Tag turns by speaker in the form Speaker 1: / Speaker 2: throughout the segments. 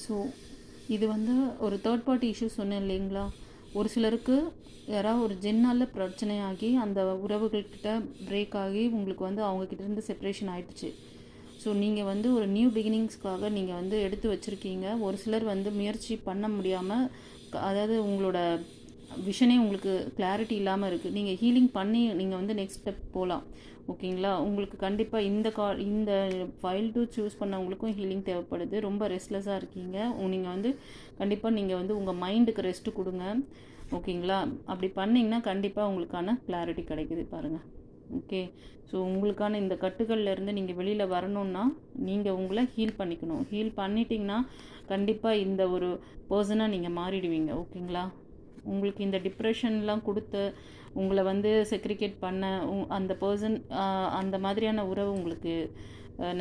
Speaker 1: So இது வந்து ஒரு தேர்ட் பார்ட்டி இஷ்யூ சொன்னேன் இல்லைங்களா. ஒரு சிலருக்கு யாராவது ஒரு ஜென்னால் பிரச்சனையாகி அந்த உறவுகள்கிட்ட பிரேக் ஆகி உங்களுக்கு வந்து அவங்கக்கிட்டேருந்து செப்பரேஷன் ஆகிடுச்சு. ஸோ நீங்கள் வந்து ஒரு நியூ பிகினிங்ஸ்க்காக நீங்கள் வந்து எடுத்து வச்சுருக்கீங்க. ஒரு சிலர் வந்து முயற்சி பண்ண முடியாமல், அதாவது உங்களோட விஷனே உங்களுக்கு கிளாரிட்டி இல்லாமல் இருக்குது. நீங்கள் ஹீலிங் பண்ணி நீங்கள் வந்து நெக்ஸ்ட் ஸ்டெப் போகலாம். ஓகேங்களா. உங்களுக்கு கண்டிப்பாக இந்த ஃபைல் டூ சூஸ் பண்ணவங்களுக்கும் ஹீலிங் தேவைப்படுது. ரொம்ப ரெஸ்ட்லெஸ்ஸாக இருக்கீங்க. நீங்கள் வந்து கண்டிப்பாக நீங்கள் வந்து உங்கள் மைண்டுக்கு ரெஸ்ட்டு கொடுங்க. ஓகேங்களா. அப்படி பண்ணிங்கன்னா கண்டிப்பாக உங்களுக்கான கிளாரிட்டி கிடைக்குது பாருங்கள். ஓகே. ஸோ உங்களுக்கான இந்த கட்டுகள்லேருந்து நீங்கள் வெளியில் வரணுன்னா நீங்கள் உங்களை ஹீல் பண்ணிக்கணும். ஹீல் பண்ணிட்டீங்கன்னா கண்டிப்பாக இந்த ஒரு பர்சனாக நீங்கள் மாறிடுவீங்க. ஓகேங்களா. உங்களுக்கு இந்த டிப்ரெஷன்லாம் கொடுத்து உங்களை வந்து செக்ரிகேட் பண்ண அந்த பர்சன் அந்த மாதிரியான உறவு உங்களுக்கு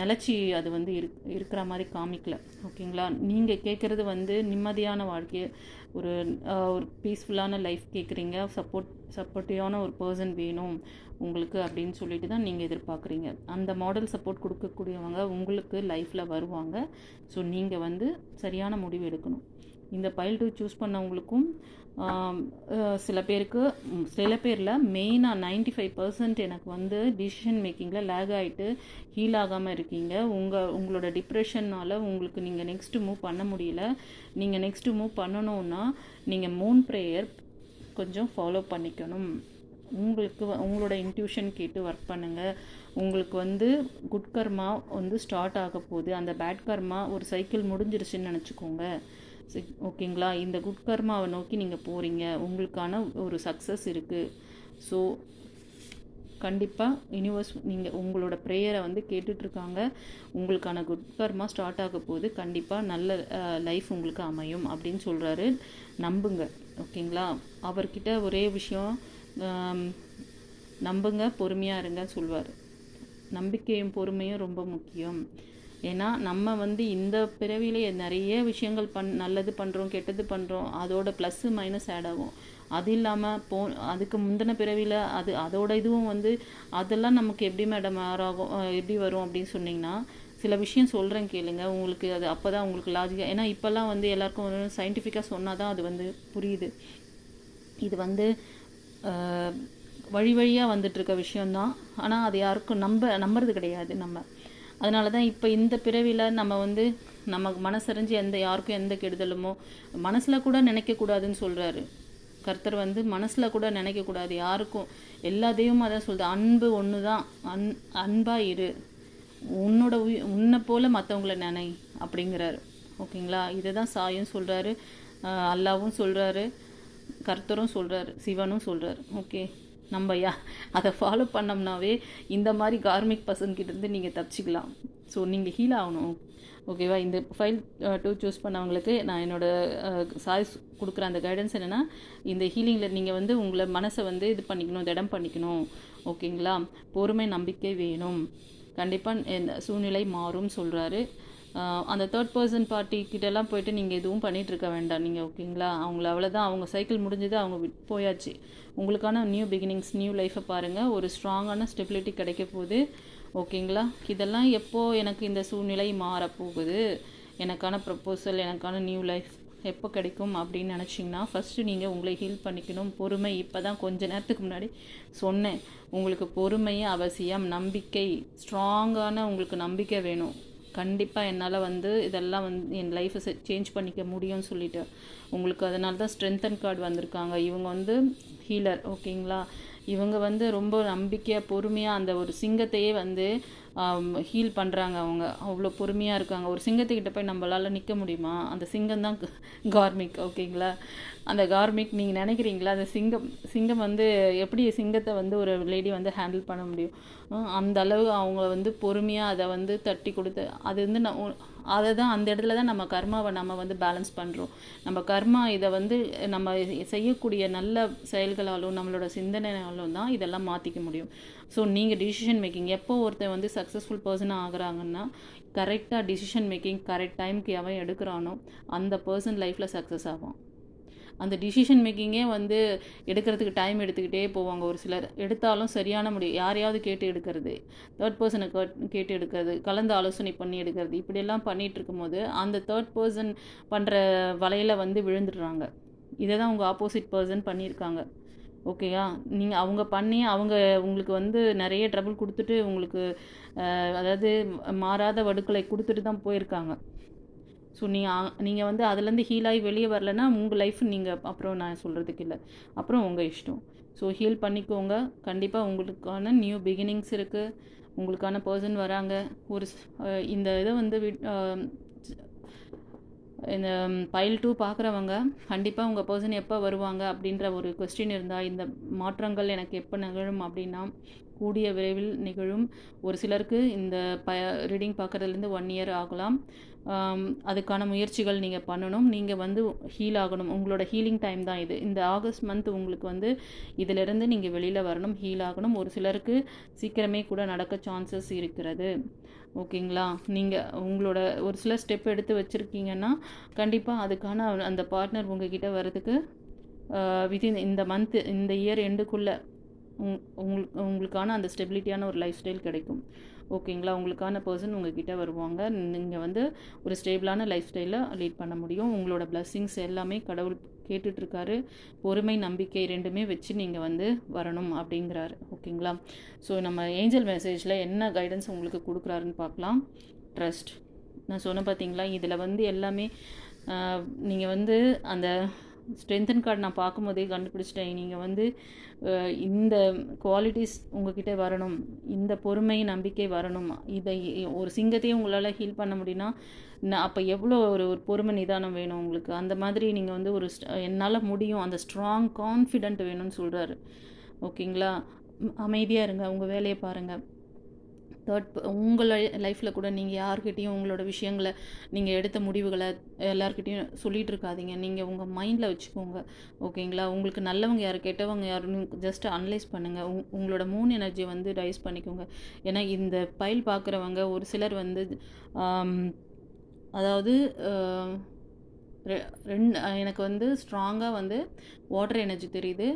Speaker 1: நிலச்சி அது வந்து இருக்கிற மாதிரி காமிக்கல. ஓகேங்களா. நீங்கள் கேட்குறது வந்து நிம்மதியான வாழ்க்கையை, ஒரு பீஸ்ஃபுல்லான லைஃப் கேட்குறீங்க. சப்போர்ட்டிவான ஒரு பர்சன் வேணும் உங்களுக்கு அப்படின்னு சொல்லிட்டு தான் நீங்கள் எதிர்பார்க்குறீங்க. அந்த மாடல் சப்போர்ட் கொடுக்கக்கூடியவங்க உங்களுக்கு லைஃப்பில் வருவாங்க. ஸோ நீங்கள் வந்து சரியான முடிவு எடுக்கணும். இந்த பைல் 2 சூஸ் பண்ணவங்களுக்கும் சில பேரில் மெயினாக 95% எனக்கு வந்து டிசிஷன் மேக்கிங்கில் லேக் ஆகிட்டு ஹீல் ஆகாமல் இருக்கீங்க. உங்களோட டிப்ரெஷன்னால் உங்களுக்கு நீங்கள் நெக்ஸ்ட்டு மூவ் பண்ண முடியல. நீங்கள் நெக்ஸ்ட்டு மூவ் பண்ணணுன்னா நீங்கள் மூன் ப்ரேயர் கொஞ்சம் ஃபாலோ பண்ணிக்கணும். உங்களோட இன்ட்யூஷன் கேட்டு ஒர்க் பண்ணுங்கள். உங்களுக்கு வந்து குட் கர்மா வந்து ஸ்டார்ட் ஆக போகுது. அந்த பேட் கர்மா ஒரு சைக்கிள் முடிஞ்சிருச்சுன்னு நினச்சிக்கோங்க. ஓகேங்களா. இந்த குட் கர்மாவை நோக்கி நீங்கள் போகிறீங்க. உங்களுக்கான ஒரு சக்ஸஸ் இருக்குது. ஸோ கண்டிப்பாக யூனிவர்ஸ் நீங்கள் உங்களோட ப்ரேயரை வந்து கேட்டுட்ருக்காங்க. உங்களுக்கான குட் கர்மா ஸ்டார்ட் ஆக போகுது. கண்டிப்பாக நல்ல லைஃப் உங்களுக்கு அமையும் அப்படின்னு சொல்கிறாரு. நம்புங்க. ஓகேங்களா. அவர்கிட்ட ஒரே விஷயம், நம்புங்க, பொறுமையாக இருங்க சொல்வார். நம்பிக்கையும் பொறுமையும் ரொம்ப முக்கியம். ஏன்னா நம்ம வந்து இந்த பிறவிலே நிறைய விஷயங்கள் நல்லது பண்ணுறோம், கெட்டது பண்ணுறோம். அதோட ப்ளஸ்ஸு மைனஸ் ஆட் ஆகும். அது இல்லாமல் அதுக்கு முந்தின பிறவியில் அதோட இதுவும் வந்து அதெல்லாம் நமக்கு எப்படி மேடம் ஆகும், எப்படி வரும் அப்படின்னு சொன்னிங்கன்னா, சில விஷயம் சொல்கிறேன் கேளுங்க. உங்களுக்கு அது அப்போ தான் உங்களுக்கு லாஜிக்காக, ஏன்னா இப்போல்லாம் வந்து எல்லாருக்கும் சயின்டிஃபிக்காக சொன்னால் தான் அது வந்து புரியுது. இது வந்து வழியாக வந்துட்டுருக்க விஷயந்தான். ஆனால் அது யாருக்கும் நம்புறது கிடையாது நம்ம. அதனால தான் இப்போ இந்த பிறவியில் நம்ம வந்து நமக்கு மனசறிஞ்சு யாருக்கும் எந்த கெடுதலுமோ மனசில் கூட நினைக்கக்கூடாதுன்னு சொல்கிறாரு கர்த்தர். வந்து மனசில் கூட நினைக்கக்கூடாது யாருக்கும். எல்லா தெய்வமும் அதான் சொல்லுது, அன்பு ஒன்று தான், அன்பாக இரு, உன்னை போல் மற்றவங்கள நினை அப்படிங்கிறாரு. ஓகேங்களா. இதை தான் சாயும் சொல்கிறாரு, அல்லாவும் சொல்கிறாரு, கர்த்தரும் சொல்கிறாரு, சிவனும் சொல்கிறாரு. ஓகே. நம்ம அதை ஃபாலோ பண்ணோம்னாவே இந்த மாதிரி கார்மிக் பர்சன்கிட்டேருந்து நீங்கள் தப்பிச்சிக்கலாம். ஸோ நீங்கள் ஹீல் ஆகணும். ஓகேவா. இந்த ஃபைல் 2 சூஸ் பண்ணவங்களுக்கு நான் என்னோடய சாய்ஸ் கொடுக்குற அந்த கைடன்ஸ் என்னென்னா, இந்த ஹீலிங்கில் நீங்கள் வந்து உங்களை மனசை வந்து இது பண்ணிக்கணும், திடம் பண்ணிக்கணும். ஓகேங்களா. பொறுமை, நம்பிக்கை வேணும். கண்டிப்பாக சூழ்நிலை மாறும் சொல்கிறாரு. அந்த தேர்ட் பர்சன் பார்ட்டிக்கிட்டலாம் போய்ட்டு நீங்கள் எதுவும் பண்ணிகிட்ருக்க வேண்டாம் நீங்கள். ஓகேங்களா. அவங்கள அவ்வளோதான், அவங்க சைக்கிள் முடிஞ்சது, அவங்க போயாச்சு. உங்களுக்கான நியூ பிகினிங்ஸ், நியூ லைஃப்பை பாருங்கள். ஒரு ஸ்ட்ராங்கான ஸ்டெபிலிட்டி கிடைக்க போகுது. ஓகேங்களா. இதெல்லாம் எப்போது எனக்கு இந்த சூழ்நிலை மாறப்போகுது, எனக்கான ப்ரப்போசல், எனக்கான நியூ லைஃப் எப்போ கிடைக்கும் அப்படின்னு நினச்சிங்கன்னா, ஃபஸ்ட்டு நீங்கள் உங்களை ஹீல் பண்ணிக்கணும். பொறுமை, இப்போ தான் கொஞ்ச நேரத்துக்கு முன்னாடி சொன்னேன், உங்களுக்கு பொறுமையே அவசியம். நம்பிக்கை, ஸ்ட்ராங்கான உங்களுக்கு நம்பிக்கை வேணும். கண்டிப்பாக என்னால் வந்து இதெல்லாம் வந்து என் லைஃப்பை சேஞ்ச் பண்ணிக்க முடியும்னு சொல்லிட்டு உங்களுக்கு அதனால தான் ஸ்ட்ரென்தன் கார்டு வந்திருக்காங்க. இவங்க வந்து ஹீலர். ஓகேங்களா. இவங்க வந்து ரொம்ப நம்பிக்கையாக பொறுமையாக அந்த ஒரு சிங்கத்தையே வந்து ஹீல் பண்ணுறாங்க. அவங்க அவ்வளோ பொறுமையாக இருக்காங்க. ஒரு சிங்கத்துக்கிட்ட போய் நம்மளால் நிற்க முடியுமா? அந்த சிங்கம் தான் கார்மிக். ஓகேங்களா. அந்த கார்மிக் நீங்கள் நினைக்கிறீங்களா? அந்த சிங்கம் வந்து எப்படி சிங்கத்தை வந்து ஒரு லேடி வந்து ஹேண்டில் பண்ண முடியும்? அந்த அளவு அவங்க வந்து பொறுமையாக அதை வந்து தட்டி கொடுத்து, அது வந்து அதை தான் அந்த இடத்துல தான் நம்ம கர்மாவை நம்ம வந்து பேலன்ஸ் பண்ணுறோம். நம்ம கர்மா இதை வந்து நம்ம செய்யக்கூடிய நல்ல செயல்களாலும் நம்மளோட சிந்தனையாலும் தான் இதெல்லாம் மாற்றிக்க முடியும். ஸோ நீங்கள் டிசிஷன் மேக்கிங், எப்போ ஒருத்தர் வந்து சக்ஸஸ்ஃபுல் பர்சனாக ஆகுறாங்கன்னா, கரெக்டாக டிசிஷன் மேக்கிங் கரெக்ட் டைமுக்கு எவன் எடுக்கிறானோ அந்த பர்சன் லைஃப்பில் சக்ஸஸ் ஆகும். அந்த டிசிஷன் மேக்கிங்கே வந்து எடுக்கிறதுக்கு டைம் எடுத்துக்கிட்டே போவாங்க. ஒரு சிலர் எடுத்தாலும் சரியான முடிவு யாரையாவது கேட்டு எடுக்கிறது, தேர்ட் பர்சனை கேட்டு எடுக்கிறது, கலந்து ஆலோசனை பண்ணி எடுக்கிறது, இப்படியெல்லாம் பண்ணிகிட்டு இருக்கும்போது அந்த தேர்ட் பர்சன் பண்ணுற வலையில் வந்து விழுந்துடுறாங்க. இதை தான் உங்கள் ஆப்போசிட் பர்சன் பண்ணியிருக்காங்க. ஓகேயா? நீங்கள் அவங்க பண்ணி அவங்க உங்களுக்கு வந்து நிறைய ட்ரபிள் கொடுத்துட்டு உங்களுக்கு அதாவது மாறாத வடுக்களை கொடுத்துட்டு தான் போயிருக்காங்க. ஸோ நீங்கள் வந்து அதுலேருந்து ஹீல் ஆகி வெளியே வரலன்னா உங்கள் லைஃப் நீங்கள் அப்புறம் நான் சொல்கிறதுக்கு இல்லை, அப்புறம் உங்கள் இஷ்டம். ஸோ ஹீல் பண்ணிக்கோங்க. கண்டிப்பாக உங்களுக்கான நியூ பிகினிங்ஸ் இருக்குது, உங்களுக்கான பர்சன் வராங்க. ஒரு இந்த இதை வந்து இந்த பைல் 2 பார்க்குறவங்க கண்டிப்பாக உங்கள் பர்சன் எப்போ வருவாங்க அப்படின்ற ஒரு கொஸ்டின் இருந்தால், இந்த மாற்றங்கள் எனக்கு எப்போ நிகழும் அப்படின்னா கூடிய விரைவில் நிகழும். ஒரு சிலருக்கு இந்த ரீடிங் பார்க்குறதுலேருந்து 1 இயர் ஆகலாம். அதுக்கான முயற்சிகள் நீங்கள் பண்ணணும். நீங்கள் வந்து ஹீல் ஆகணும். உங்களோட ஹீலிங் டைம் தான் இது. இந்த ஆகஸ்ட் மந்த் உங்களுக்கு வந்து இதிலிருந்து நீங்கள் வெளியில் வரணும், ஹீல் ஆகணும். ஒரு சிலருக்கு சீக்கிரமே கூட நடக்க சான்சஸ் இருக்கிறது. ஓகேங்களா? நீங்கள் உங்களோட ஒரு சில ஸ்டெப் எடுத்து வச்சுருக்கீங்கன்னா கண்டிப்பாக அதுக்கான அந்த பார்ட்னர் உங்ககிட்ட வர்றதுக்கு வித்தின் இந்த மந்த்து இந்த இயர் எண்டுக்குள்ளே உங்களுக்கான அந்த ஸ்டெபிலிட்டியான ஒரு லைஃப் ஸ்டைல் கிடைக்கும். ஓகேங்களா? உங்களுக்கான பர்சன் உங்ககிட்ட வருவாங்க. நீங்கள் வந்து ஒரு ஸ்டேபிளான லைஃப் ஸ்டைலில் லீட் பண்ண முடியும். உங்களோட பிளஸ்ஸிங்ஸ் எல்லாமே கடவுள் கேட்டுட்ருக்காரு. பொறுமை, நம்பிக்கை ரெண்டுமே வச்சு நீங்கள் வந்து வரணும் அப்படிங்கிறாரு. ஓகேங்களா? ஸோ நம்ம ஏஞ்சல் மெசேஜில் என்ன கைடன்ஸ் உங்களுக்கு கொடுக்குறாருன்னு பார்க்கலாம். ட்ரஸ்ட் நான் சொன்ன பார்த்தீங்களா, இதில் வந்து எல்லாமே நீங்கள் வந்து அந்த ஸ்ட்ரென்தன் கார்டு நான் பார்க்கும்போதே கண்டுபிடிச்சிட்டேன். நீங்கள் வந்து இந்த குவாலிட்டிஸ் உங்ககிட்ட வரணும், இந்த பொறுமை நம்பிக்கை வரணும். இதை ஒரு சிங்கத்தையும் உங்களால் ஹீல் பண்ண முடியும்னா அப்போ எவ்வளோ ஒரு பொறுமை நிதானம் வேணும் உங்களுக்கு. அந்த மாதிரி நீங்கள் வந்து ஒரு என்னால் முடியும் அந்த ஸ்ட்ராங் கான்ஃபிடென்ட் வேணும்னு சொல்கிறாரு. ஓகேங்களா? அமைதியாக இருங்க, உங்கள் வேலையை பாருங்கள். உங்கள் லைஃப்பில் கூட நீங்கள் யார்கிட்டையும் உங்களோட விஷயங்களை நீங்கள் எடுத்த முடிவுகளை எல்லாருக்கிட்டையும் சொல்லிகிட்டு இருக்காதீங்க. நீங்கள் உங்கள் மைண்டில் வச்சுக்கோங்க. ஓகேங்களா? உங்களுக்கு நல்லவங்க யார் கெட்டவங்க யாருன்னு ஜஸ்ட் அனலைஸ் பண்ணுங்கள். உங்களோட மூன் எனர்ஜி வந்து ரைஸ் பண்ணிக்கோங்க. ஏன்னா இந்த பைல் பார்க்குறவங்க ஒரு சிலர் வந்து அதாவது எனக்கு வந்து ஸ்ட்ராங்காக வந்து வாட்டர் எனர்ஜி தெரியுது,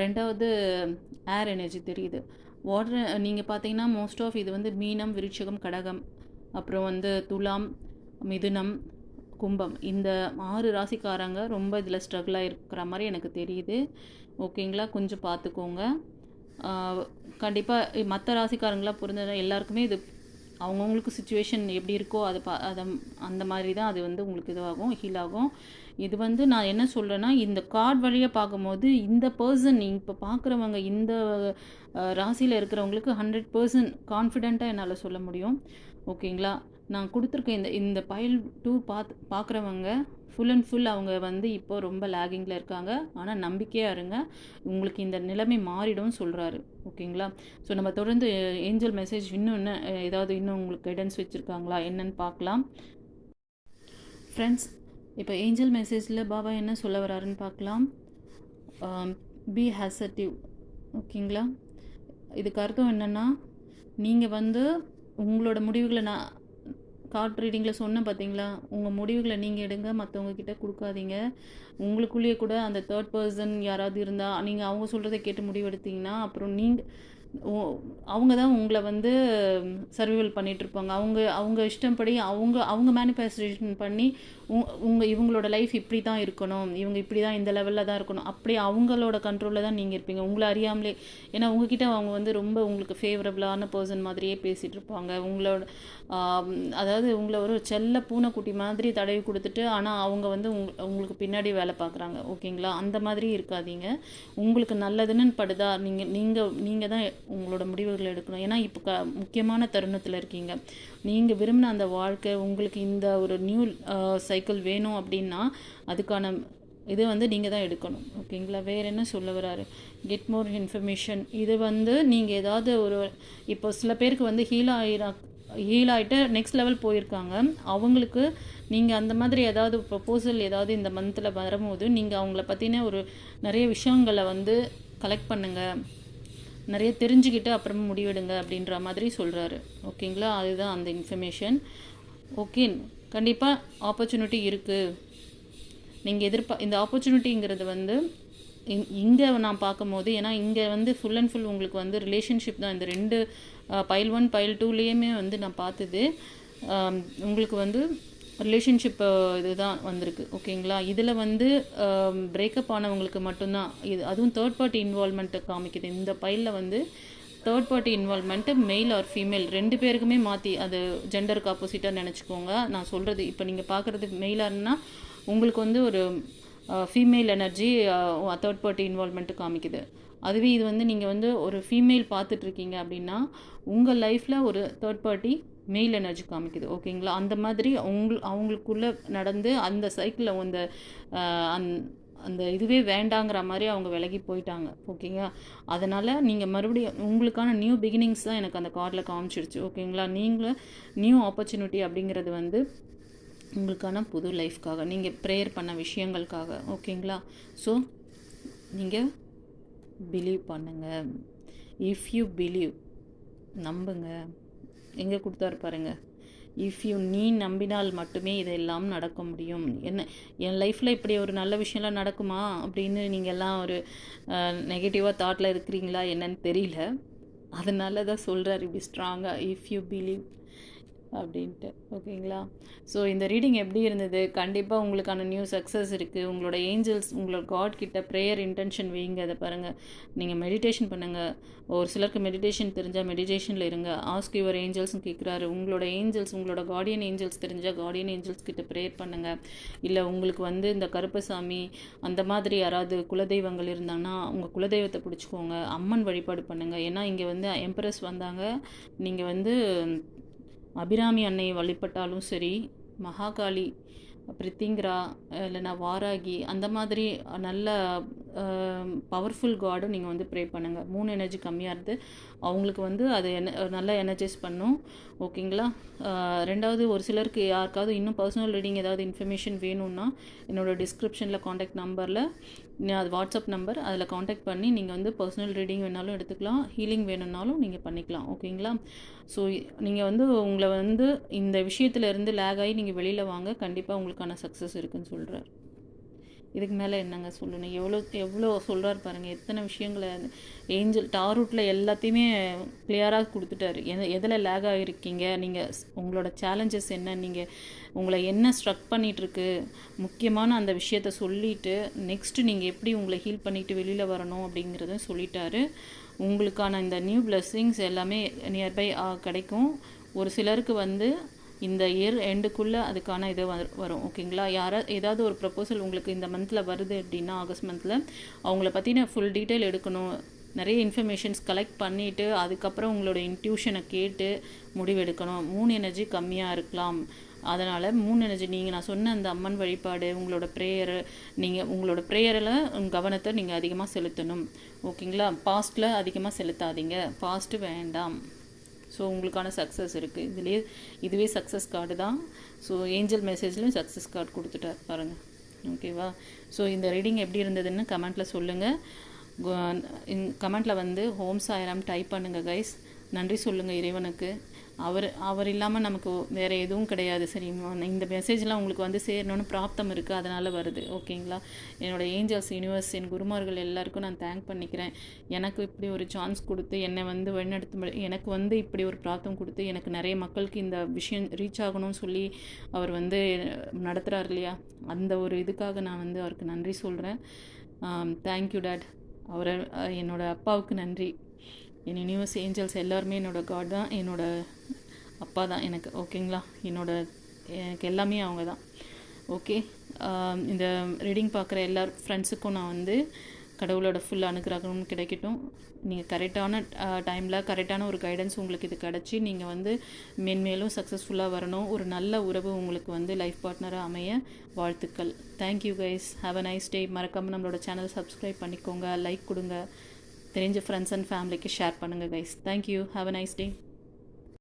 Speaker 1: ரெண்டாவது ஏர் எனர்ஜி தெரியுது. வாட்டர் நீங்கள் பார்த்தீங்கன்னா மோஸ்ட் ஆஃப் இது வந்து மீனம், விருட்சிகம், கடகம், அப்புறம் வந்து துலாம், மிதுனம், கும்பம், இந்த 6 ராசிக்காரங்க ரொம்ப இதில் ஸ்ட்ரகிளாக இருக்கிற மாதிரி எனக்கு தெரியுது. ஓகேங்களா? கொஞ்சம் பார்த்துக்கோங்க. கண்டிப்பாக மற்ற ராசிக்காரங்களாக புரிஞ்ச எல்லாருக்குமே இது அவங்கவுங்களுக்கு சுச்சுவேஷன் எப்படி இருக்கோ அதை அந்த மாதிரி தான் அது வந்து உங்களுக்கு இதுவாகும், ஹீல் ஆகும். இது வந்து நான் என்ன சொல்கிறேன்னா, இந்த கார்டு வழியாக பார்க்கும்போது இந்த பர்சன் நீங்கள் இப்போ பார்க்குறவங்க இந்த ராசியில் இருக்கிறவங்களுக்கு 100% கான்ஃபிடெண்ட்டாக என்னால் சொல்ல முடியும். ஓகேங்களா? நான் கொடுத்துருக்கேன் இந்த பைல் 2 பார்க்குறவங்க ஃபுல் அண்ட் ஃபுல் அவங்க வந்து இப்போ ரொம்ப லேகிங்கில் இருக்காங்க. ஆனால் நம்பிக்கையாக இருங்க, உங்களுக்கு இந்த நிலைமை மாறிடும் சொல்கிறாரு. ஓகேங்களா? ஸோ நம்ம தொடர்ந்து ஏஞ்சல் மெசேஜ் இன்னும் உங்களுக்கு கைடன்ஸ் வச்சுருக்காங்களா என்னன்னு பார்க்கலாம். ஃப்ரெண்ட்ஸ், இப்போ ஏஞ்சல் மெசேஜில் பாபா என்ன சொல்ல வராருன்னு பார்க்கலாம். பி ஹாசட்டிவ். ஓகேங்களா? இதுக்கு அர்த்தம் என்னென்னா, நீங்கள் வந்து உங்களோட முடிவுகளை நான் கார்ட் ரீடிங்கில் சொன்னேன் பார்த்தீங்களா, உங்கள் முடிவுகளை நீங்கள் எடுங்க, மற்றவங்க கிட்ட கொடுக்காதீங்க. உங்களுக்குள்ளேயே கூட அந்த தேர்ட் பர்சன் யாராவது இருந்தால் நீங்கள் அவங்க சொல்கிறத கேட்டு முடிவெடுத்தீங்கன்னா அப்புறம் அவங்க தான் உங்களை வந்து சர்வைவல் பண்ணிகிட்ருப்பாங்க. அவங்க இஷ்டப்படி அவங்க மேனிஃபெஸ்டேஷன் பண்ணி இவங்களோட லைஃப் இப்படி தான் இருக்கணும், இவங்க இப்படி தான் இந்த லெவலில் தான் இருக்கணும், அப்படி அவங்களோட கண்ட்ரோலில் தான் நீங்கள் இருப்பீங்க உங்களை அறியாமலே. ஏன்னா உங்ககிட்ட அவங்க வந்து ரொம்ப உங்களுக்கு ஃபேவரபுளான பர்சன் மாதிரியே பேசிகிட்டு இருப்பாங்க. உங்களோட அதாவது உங்களை ஒரு செல்ல பூனைக்குட்டி மாதிரி தடவி கொடுத்துட்டு ஆனால் அவங்க வந்து உங்களுக்கு பின்னாடி வேலை பார்க்குறாங்க. ஓகேங்களா? அந்த மாதிரி இருக்காதீங்க. உங்களுக்கு நல்லதுன்னு படுதா நீங்கள் தான் உங்களோட முடிவுகளை எடுக்கணும். ஏன்னா இப்போ முக்கியமான தருணத்தில் இருக்கீங்க. நீங்கள் விரும்பின அந்த வாழ்க்கை உங்களுக்கு இந்த ஒரு நியூ சைக்கிள் வேணும் அப்படின்னா அதுக்கான இது வந்து நீங்கள் தான் எடுக்கணும். ஓகேங்களா? வேறு என்ன சொல்ல வராரு? Get more information. இது வந்து நீங்கள் ஏதாவது இப்போ சில பேருக்கு வந்து ஹீல் ஆகிட்டு நெக்ஸ்ட் லெவல் போயிருக்காங்க. அவங்களுக்கு நீங்கள் அந்த மாதிரி ஏதாவது ப்ரொப்போசல் ஏதாவது இந்த மந்தில் வரும்போது நீங்கள் அவங்கள பற்றின நிறைய விஷயங்களை வந்து கலெக்ட் பண்ணுங்கள், நிறைய தெரிஞ்சுக்கிட்டு அப்புறமா முடிவெடுங்க அப்படின்ற மாதிரி சொல்கிறாரு. ஓகேங்களா? அதுதான் அந்த இன்ஃபர்மேஷன். ஓகே, கண்டிப்பாக ஆப்பர்ச்சுனிட்டி இருக்குது. நீங்கள் இந்த ஆப்பர்ச்சுனிட்டிங்கிறது வந்து இங்கே நான் பார்க்கும்போது, ஏன்னா இங்கே வந்து ஃபுல் அண்ட் ஃபுல் உங்களுக்கு வந்து ரிலேஷன்ஷிப் தான். இந்த 2 பைல் 1 பைல் 2லேயுமே வந்து நான் பார்த்தது உங்களுக்கு வந்து ரிலேஷன்ஷிப் இதுதான் வந்திருக்கு. ஓகேங்களா? இதில் வந்து பிரேக்கப் ஆனவங்களுக்கு மட்டும்தான் இது, அதுவும் தேர்ட் பார்ட்டி இன்வால்மெண்ட்டை காமிக்குது. இந்த பைலில் வந்து third party involvement mail or female 2 பேருக்குமே மாற்றி அது ஜெண்டருக்கு ஆப்போசிட்டாக நினச்சிக்கோங்க. நான் சொல்கிறது இப்போ நீங்கள் பார்க்குறது மெயிலாருன்னா உங்களுக்கு வந்து ஒரு female energy third party involvement காமிக்குது. அதுவே இது வந்து நீங்கள் வந்து ஒரு ஃபீமேல் பார்த்துட்ருக்கீங்க அப்படின்னா உங்கள் லைஃப்பில் ஒரு தேர்ட் பார்ட்டி மெயில் எனர்ஜி காமிக்குது. ஓகேங்களா? அந்த மாதிரி அவங்களுக்குள்ளே நடந்து அந்த சைக்கிளில் அந்த இதுவே வேண்டாங்கிற மாதிரி அவங்க விலகி போயிட்டாங்க. ஓகேங்களா? அதனால் நீங்கள் மறுபடியும் உங்களுக்கான நியூ பிகினிங்ஸ் தான் எனக்கு அந்த கார்டில் காமிச்சிடுச்சு. ஓகேங்களா? நீங்களும் நியூ ஆப்பர்ச்சுனிட்டி அப்படிங்கிறது வந்து உங்களுக்கான புது லைஃப்காக நீங்கள் ப்ரேயர் பண்ண விஷயங்களுக்காக. ஓகேங்களா? ஸோ நீங்கள் பிலீவ் பண்ணுங்கள். இஃப் யூ பிலீவ், நம்புங்க. எங்கே கொடுத்தாரு பாருங்க, இஃப் யூ நீ நம்பினால் மட்டுமே இதெல்லாம் நடக்க முடியும். என் லைஃப்பில் இப்படி ஒரு நல்ல விஷயம்லாம் நடக்குமா அப்படின்னு நீங்கள் எல்லாம் ஒரு நெகட்டிவாக தாட்டில் இருக்கிறீங்களா என்னன்னு தெரியல. அதனால தான் சொல்கிறார் இப்படி ஸ்ட்ராங்காக, இஃப் யூ பிலீவ் அப்படின்ட்டு. ஓகேங்களா? ஸோ இந்த ரீடிங் எப்படி இருந்தது? கண்டிப்பாக உங்களுக்கான நியூ சக்ஸஸ் இருக்குது. உங்களோட ஏஞ்சல்ஸ் உங்களோட காட் கிட்ட ப்ரேயர் இன்டென்ஷன் வைங்க. அதை பாருங்கள், நீங்கள் மெடிடேஷன் பண்ணுங்கள். ஒரு சிலருக்கு மெடிடேஷன் தெரிஞ்சால் மெடிடேஷனில் இருங்க. ஆஸ்க் யுவர் ஏஞ்சல்ஸ்னு கேட்குறாரு. உங்களோட ஏஞ்சல்ஸ், உங்களோட கார்டியன் ஏஞ்சல்ஸ் தெரிஞ்சால் கார்டியன் ஏஞ்சல்ஸ் கிட்ட ப்ரேயர் பண்ணுங்கள். இல்லை உங்களுக்கு வந்து இந்த கருப்பசாமி அந்த மாதிரி யாராவது குலதெய்வங்கள் இருந்தாங்கன்னா உங்கள் குலதெய்வத்தை பிடிச்சிக்கோங்க. அம்மன் வழிபாடு பண்ணுங்கள். ஏன்னா இங்கே வந்து எம்பரஸ் வந்தாங்க. நீங்கள் வந்து அபிராமி அன்னையை வழிபட்டாலும் சரி, மகாகாளி, பிரித்திங்கிரா, இல்லைனா வாராகி, அந்த மாதிரி நல்ல பவர்ஃபுல் காடும் நீங்கள் வந்து ப்ரே பண்ணுங்கள். 3 எனர்ஜி கம்மியாக இருந்து அவங்களுக்கு வந்து அது நல்லா எனர்ஜைஸ் பண்ணும். ஓகேங்களா? 2வது, ஒரு சிலருக்கு யாருக்காவது இன்னும் பர்சனல் ரீடிங் ஏதாவது இன்ஃபர்மேஷன் வேணும்னா என்னோடய டிஸ்கிரிப்ஷனில் காண்டாக்ட் நம்பரில், அது வாட்ஸ்அப் நம்பர், அதில் காண்டாக்ட் பண்ணி நீங்கள் வந்து பர்சனல் ரீடிங் வேணாலும் எடுத்துக்கலாம், ஹீலிங் வேணும்னாலும் நீங்கள் பண்ணிக்கலாம். ஓகேங்களா? ஸோ நீங்கள் வந்து உங்களை வந்து இந்த விஷயத்தில் இருந்து லேக் ஆகி நீங்கள் வெளியில் வாங்க. கண்டிப்பாக உங்களுக்கான சக்ஸஸ் இருக்குதுன்னு சொல்கிறார். இதுக்கு மேலே என்னங்க சொல்லணும்? எவ்வளோ சொல்கிறார் பாருங்கள். எத்தனை விஷயங்களை ஏஞ்சல் டாரூட்டில் எல்லாத்தையுமே கிளியராக கொடுத்துட்டாரு. எதில் லேக் ஆகிருக்கீங்க, நீங்கள் உங்களோட சேலஞ்சஸ் என்ன, நீங்கள் உங்களை என்ன ஸ்ட்ரக் பண்ணிகிட்ருக்கு, முக்கியமான அந்த விஷயத்த சொல்லிவிட்டு நெக்ஸ்ட்டு நீங்கள் எப்படி உங்களை ஹீல் பண்ணிவிட்டு வெளியில் வரணும் அப்படிங்கிறத சொல்லிட்டாரு. உங்களுக்கான இந்த நியூ பிளெஸ்ஸிங்ஸ் எல்லாமே நியர்பை கிடைக்கும். ஒரு சிலருக்கு வந்து இந்த இயர் எண்டுக்குள்ளே அதுக்கான இது வரும். ஓகேங்களா? ஏதாவது ஒரு ப்ரப்போசல் உங்களுக்கு இந்த மந்தில் வருது அப்படின்னா, ஆகஸ்ட் மந்தில் அவங்கள பற்றின ஃபுல் டீட்டெயில் எடுக்கணும். நிறைய இன்ஃபர்மேஷன்ஸ் கலெக்ட் பண்ணிவிட்டு அதுக்கப்புறம் உங்களோட இன்ட்யூஷனை கேட்டு முடிவெடுக்கணும். 3 எனர்ஜி கம்மியாக இருக்கலாம். அதனால் 3 எனர்ஜி நீங்கள் நான் சொன்ன அந்த அம்மன் வழிபாடு, உங்களோட ப்ரேயரு, நீங்கள் உங்களோட ப்ரேயரில் கவனத்தை நீங்கள் அதிகமாக செலுத்தணும். ஓகேங்களா? பாஸ்ட்டில் அதிகமாக செலுத்தாதீங்க. பாஸ்ட்டு வேண்டாம். ஸோ உங்களுக்கான சக்ஸஸ் இருக்குது. இதுவே சக்ஸஸ் கார்டு தான். ஸோ ஏஞ்சல் மெசேஜ்லையும் சக்ஸஸ் கார்டு கொடுத்துட்டார் பாருங்கள். ஓகேவா? ஸோ இந்த ரீடிங் எப்படி இருந்ததுன்னு கமெண்ட்டில் சொல்லுங்கள். கமெண்ட்டில் வந்து ஹோம் சாய்ராம் டைப் பண்ணுங்கள் கைஸ். நன்றி சொல்லுங்கள் இறைவனுக்கு. அவர் இல்லாமல் நமக்கு வேறு எதுவும் கிடையாது. சரி, இந்த மெசேஜ்லாம் உங்களுக்கு வந்து சேரணும்னு பிராப்தம் இருக்குது, அதனால் வருது. ஓகேங்களா? என்னோடய ஏஞ்சல்ஸ், யூனிவர்ஸ், என் குருமார்கள் எல்லாருக்கும் நான் தேங்க் பண்ணிக்கிறேன். எனக்கு இப்படி ஒரு சான்ஸ் கொடுத்து என்னை வந்து வழிநடத்து, எனக்கு வந்து இப்படி ஒரு பிராப்தம் கொடுத்து எனக்கு நிறைய மக்களுக்கு இந்த விஷயம் ரீச் ஆகணும்னு சொல்லி அவர் வந்து நடத்துகிறார் இல்லையா, அந்த ஒரு இதுக்காக நான் வந்து அவருக்கு நன்றி சொல்கிறேன். Thank you date. என்னோடய அப்பாவுக்கு நன்றி. என் யூனிவர்ஸ், ஏஞ்சல்ஸ் எல்லாருமே என்னோடய காட் தான், என்னோடய அப்பா தான் எனக்கு. ஓகேங்களா? எனக்கு எல்லாமே அவங்க தான். ஓகே, இந்த ரீடிங் பார்க்குற எல்லா ஃப்ரெண்ட்ஸுக்கும் நான் வந்து கடவுளோட ஃபுல் அனுகிரகம் கிடைக்கட்டும். நீங்கள் கரெக்டான டைமில் கரெக்டான ஒரு கைடன்ஸ் உங்களுக்கு இது கிடச்சி நீங்கள் வந்து மேன்மேலும் சக்ஸஸ்ஃபுல்லாக வரணும். ஒரு நல்ல உறவு உங்களுக்கு வந்து லைஃப் பார்ட்னராக அமைய வாழ்த்துக்கள். Thank you guys. Have a nice day. மறக்காமல் நம்மளோட சேனல் சப்ஸ்கிரைப் பண்ணிக்கோங்க, லைக் கொடுங்க, தெரிஞ்ச ஃப்ரெண்ட்ஸ் அண்ட் ஃபேமிலிக்கு ஷேர் பண்ணுங்கள் guys. Thank you. Have a nice day.